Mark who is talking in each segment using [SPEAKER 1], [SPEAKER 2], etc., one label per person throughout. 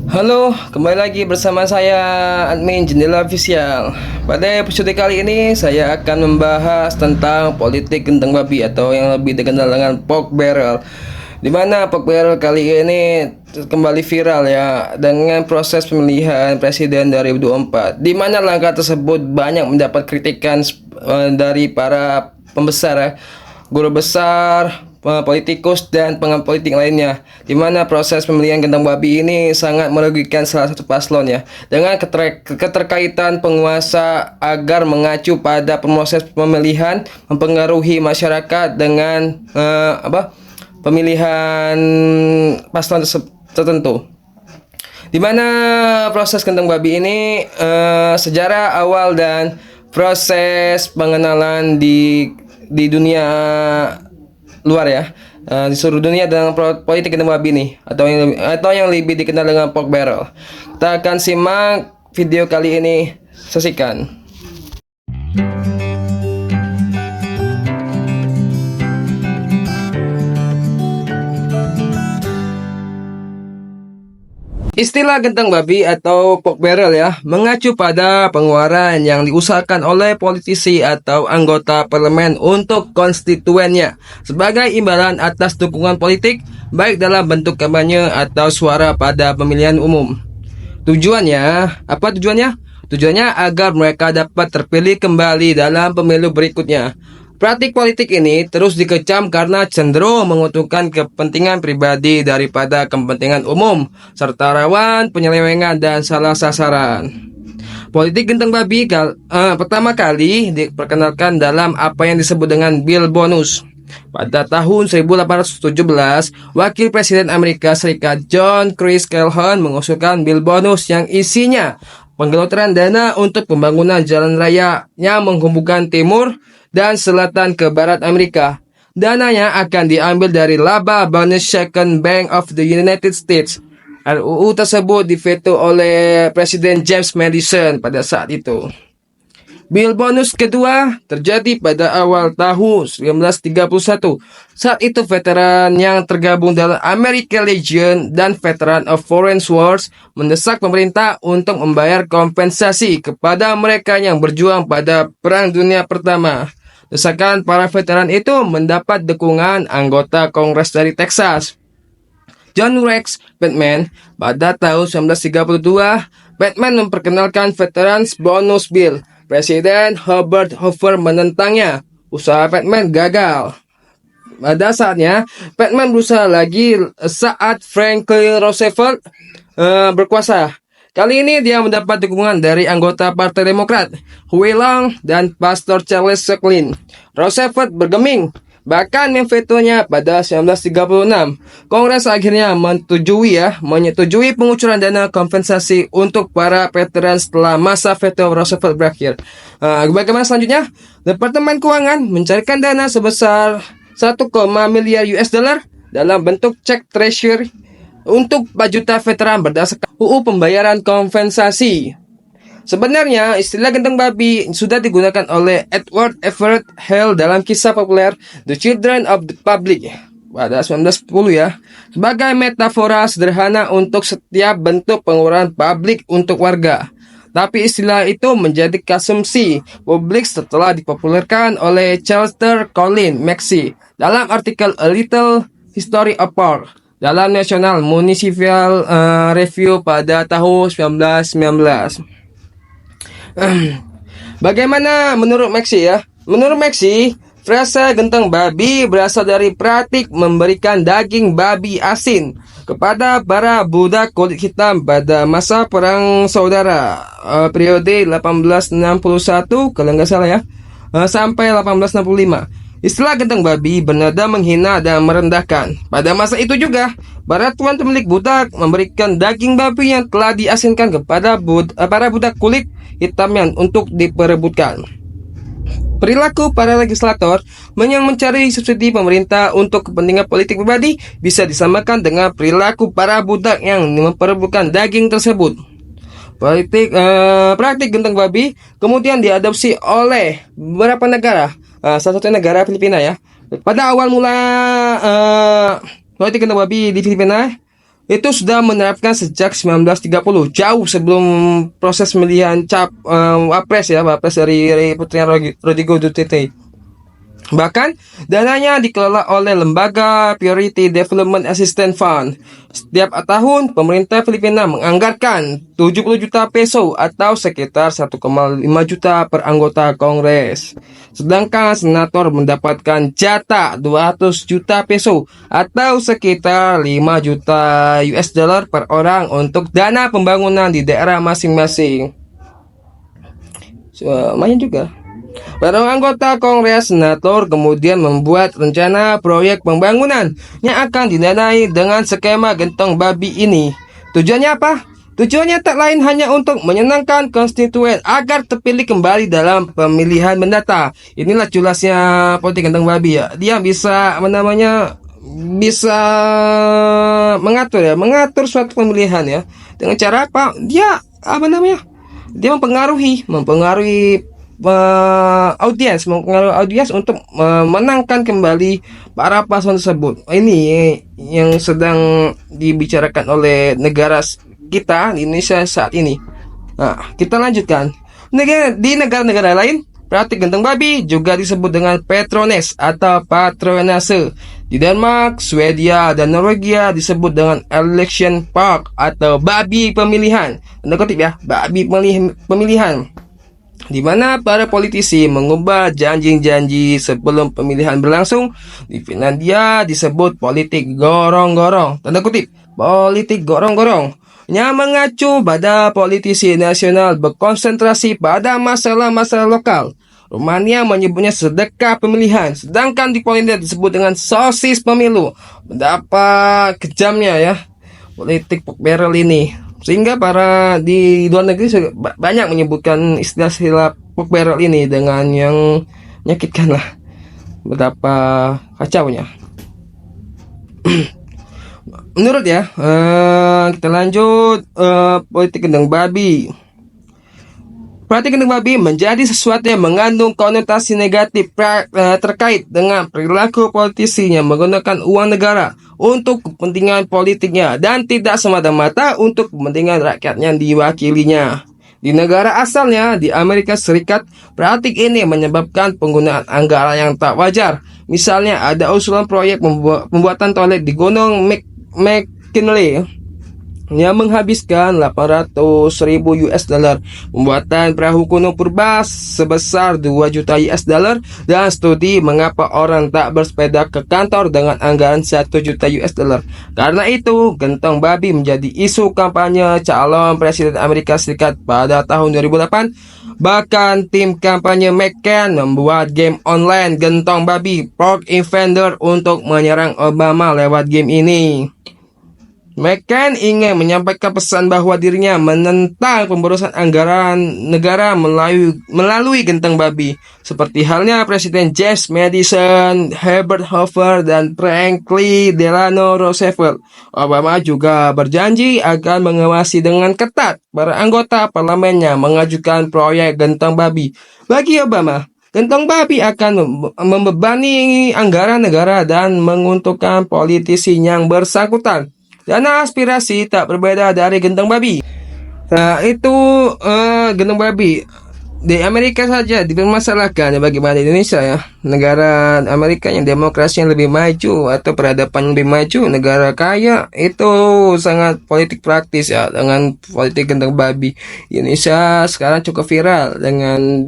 [SPEAKER 1] Halo, kembali lagi bersama saya admin Jendela Official. Pada episode kali ini saya akan membahas tentang politik gentong babi atau yang lebih dikenal dengan pork barrel. Di mana pork barrel kali ini kembali viral ya dengan proses pemilihan presiden 2024. Di mana langkah tersebut banyak mendapat kritikan dari para pembesar ya, guru besar, politikus dan pengamat politik lainnya, di mana proses pemilihan gendang babi ini sangat merugikan salah satu paslon ya, dengan keterkaitan penguasa agar mengacu pada proses pemilihan mempengaruhi masyarakat dengan pemilihan paslon tertentu. Di mana proses gendang babi ini sejarah awal dan proses pengenalan di dunia luar ya, di seluruh dunia dengan politik gendang babi nih atau yang lebih dikenal dengan pork barrel. Kita akan simak video kali ini, saksikan. Istilah gentong babi atau pork barrel ya mengacu pada pengeluaran yang diusahakan oleh politisi atau anggota parlemen untuk konstituennya sebagai imbalan atas dukungan politik baik dalam bentuk kampanye atau suara pada pemilihan umum. Tujuannya, apa tujuannya? Tujuannya agar mereka dapat terpilih kembali dalam pemilu berikutnya. Praktik politik ini terus dikecam karena cenderung menguntungkan kepentingan pribadi daripada kepentingan umum, serta rawan penyelewengan dan salah sasaran. Politik gentong babi pertama kali diperkenalkan dalam apa yang disebut dengan Bill Bonus. Pada tahun 1817, Wakil Presiden Amerika Serikat John Chris Calhoun mengusulkan Bill Bonus yang isinya penggelontoran dana untuk pembangunan jalan raya yang menghubungkan timur dan selatan ke barat Amerika. Dananya akan diambil dari laba Bonus Second Bank of the United States. RUU tersebut diveto oleh Presiden James Madison pada saat itu. Bill Bonus kedua terjadi pada awal tahun 1931. Saat itu veteran yang tergabung dalam American Legion dan veteran of Foreign Wars mendesak pemerintah untuk membayar kompensasi kepada mereka yang berjuang pada Perang Dunia Pertama. Desakan para veteran itu mendapat dukungan anggota Kongres dari Texas, John Rex Batman. Pada tahun 1932, Batman memperkenalkan Veterans Bonus Bill. Presiden Herbert Hoover menentangnya. Usaha Batman gagal. Pada saatnya, Batman berusaha lagi saat Franklin Roosevelt berkuasa. Kali ini dia mendapat dukungan dari anggota Partai Demokrat, Huey Long dan Pastor Charles Chaplin. Roosevelt bergeming, bahkan memvetonya pada 1936. Kongres akhirnya menyetujui pengucuran dana kompensasi untuk para veteran setelah masa veto Roosevelt berakhir. Bagaimana selanjutnya? Departemen Keuangan mencarikan dana sebesar 1, miliar US dollar dalam bentuk cek treasury untuk 4 juta veteran berdasarkan UU pembayaran kompensasi. Sebenarnya, istilah gentong babi sudah digunakan oleh Edward Everett Hale dalam kisah populer The Children of the Public pada 1910 ya, sebagai metafora sederhana untuk setiap bentuk pengeluaran publik untuk warga. Tapi istilah itu menjadi konsumsi publik setelah dipopulerkan oleh Chester Collins Maxey dalam artikel A Little History of Pork dalam National Municipal Review pada tahun 1919. Bagaimana menurut Maxey ya? Menurut Maxey, frasa gentong babi berasal dari praktik memberikan daging babi asin kepada para budak kulit hitam pada masa Perang Saudara periode 1861 kalau nggak salah ya, sampai 1865. Istilah gentong babi bernada menghina dan merendahkan. Pada masa itu juga, para tuan pemilik budak memberikan daging babi yang telah diasinkan kepada para budak kulit hitam yang untuk diperebutkan. Perilaku para legislator yang mencari subsidi pemerintah untuk kepentingan politik pribadi bisa disamakan dengan perilaku para budak yang memperebutkan daging tersebut. Praktik gentong babi kemudian diadopsi oleh beberapa negara, salah satu negara Filipina ya. Pada awal mula politik gentong babi di Filipina itu sudah menerapkan sejak 1930, jauh sebelum proses pemilihan wapres ya, wapres dari Putrinya Rodrigo Duterte. Bahkan, dananya dikelola oleh lembaga Priority Development Assistance Fund. Setiap tahun, pemerintah Filipina menganggarkan 70 juta peso atau sekitar 1,5 juta per anggota Kongres. Sedangkan senator mendapatkan jatah 200 juta peso atau sekitar 5 juta US dollar per orang untuk dana pembangunan di daerah masing-masing. Lumayan juga. Para anggota Kongres Senator kemudian membuat rencana proyek pembangunan yang akan didanai dengan skema gentong babi ini. Tujuannya apa? Tujuannya tak lain hanya untuk menyenangkan konstituen agar terpilih kembali dalam pemilihan mendatang. Inilah jelasnya politik gentong babi ya. Dia bisa bisa mengatur suatu pemilihan ya. Dengan cara apa? Dia Dia mempengaruhi audiens untuk memenangkan kembali para paslon tersebut. Ini yang sedang dibicarakan oleh negara kita di Indonesia saat ini. Nah, kita lanjutkan. Di negara-negara lain, praktik gentong babi juga disebut dengan Petrones atau patronase. Di Denmark, Swedia, dan Norwegia disebut dengan election park atau babi pemilihan. Tanda kutip ya, babi pemilihan, di mana para politisi mengubah janji-janji sebelum pemilihan berlangsung. Di Finlandia disebut politik gorong-gorong, tanda kutip, politik gorong-gorong, yang mengacu pada politisi nasional berkonsentrasi pada masalah-masalah lokal. Rumania menyebutnya sedekah pemilihan, sedangkan di Polandia disebut dengan sosis pemilu. Betapa kejamnya ya politik pork barrel ini, sehingga para di luar negeri banyak menyebutkan istilah pork barrel ini dengan yang menyakitkan lah. Betapa kacaunya. Menurut ya, kita lanjut politik gendang babi. Politik gendang babi menjadi sesuatu yang mengandung konotasi negatif terkait dengan perilaku politisi yang menggunakan uang negara untuk kepentingan politiknya dan tidak semata-mata untuk kepentingan rakyat yang diwakilinya. Di negara asalnya, di Amerika Serikat, praktik ini menyebabkan penggunaan anggaran yang tak wajar. Misalnya, ada usulan proyek pembuatan toilet di Gunung McKinley yang menghabiskan 800.000 US dollar, pembuatan perahu kuno purba sebesar 2 juta US dollar, dan studi mengapa orang tak bersepeda ke kantor dengan anggaran 1 juta US dollar. Karena itu, gentong babi menjadi isu kampanye calon presiden Amerika Serikat pada tahun 2008. Bahkan tim kampanye McCain membuat game online gentong babi Pork Invader untuk menyerang Obama lewat game ini. McCain ingin menyampaikan pesan bahwa dirinya menentang pemborosan anggaran negara melalui gentong babi, seperti halnya Presiden James Madison, Herbert Hoover, dan Franklin Delano Roosevelt. Obama juga berjanji akan mengawasi dengan ketat para anggota parlemennya mengajukan proyek gentong babi. Bagi Obama, gentong babi akan membebani anggaran negara dan menguntungkan politisi yang bersangkutan. Dana aspirasi tak berbeda dari gentong babi. Nah, itu gentong babi di Amerika saja dipermasalahkan. Ya, bagaimana di Indonesia ya, negara Amerika yang demokrasi yang lebih maju atau peradaban yang lebih maju, negara kaya, itu sangat politik praktis ya dengan politik gentong babi. Indonesia sekarang cukup viral dengan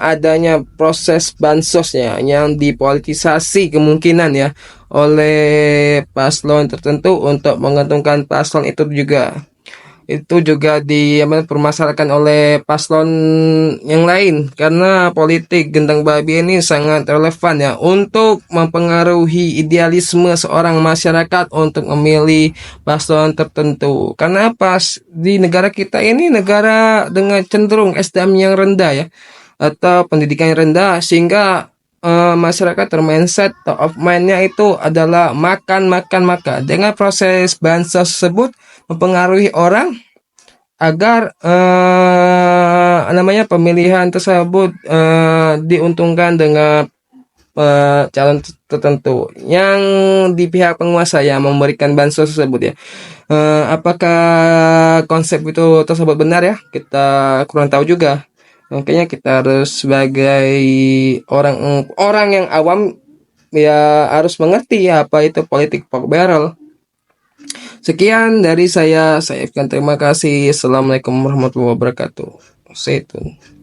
[SPEAKER 1] adanya proses bansosnya yang dipolitisasi kemungkinan ya oleh paslon tertentu untuk menguntungkan paslon itu juga dipermasalahkan oleh paslon yang lain, karena politik gentong babi ini sangat relevan ya untuk mempengaruhi idealisme seorang masyarakat untuk memilih paslon tertentu. Karena pas di negara kita ini negara dengan cenderung SDM yang rendah ya, atau pendidikan yang rendah, sehingga masyarakat termindset top of mind-nya itu adalah makan. Dengan proses bansos tersebut mempengaruhi orang agar pemilihan tersebut diuntungkan dengan calon tertentu yang di pihak penguasa yang memberikan bansos tersebut ya. Apakah konsep itu tersebut benar ya? Kita kurang tahu juga. Makanya kita harus sebagai orang orang yang awam ya harus mengerti ya apa itu politik pork barrel. Sekian dari saya Ifkan. Terima kasih. Assalamualaikum warahmatullahi wabarakatuh. Stay tune.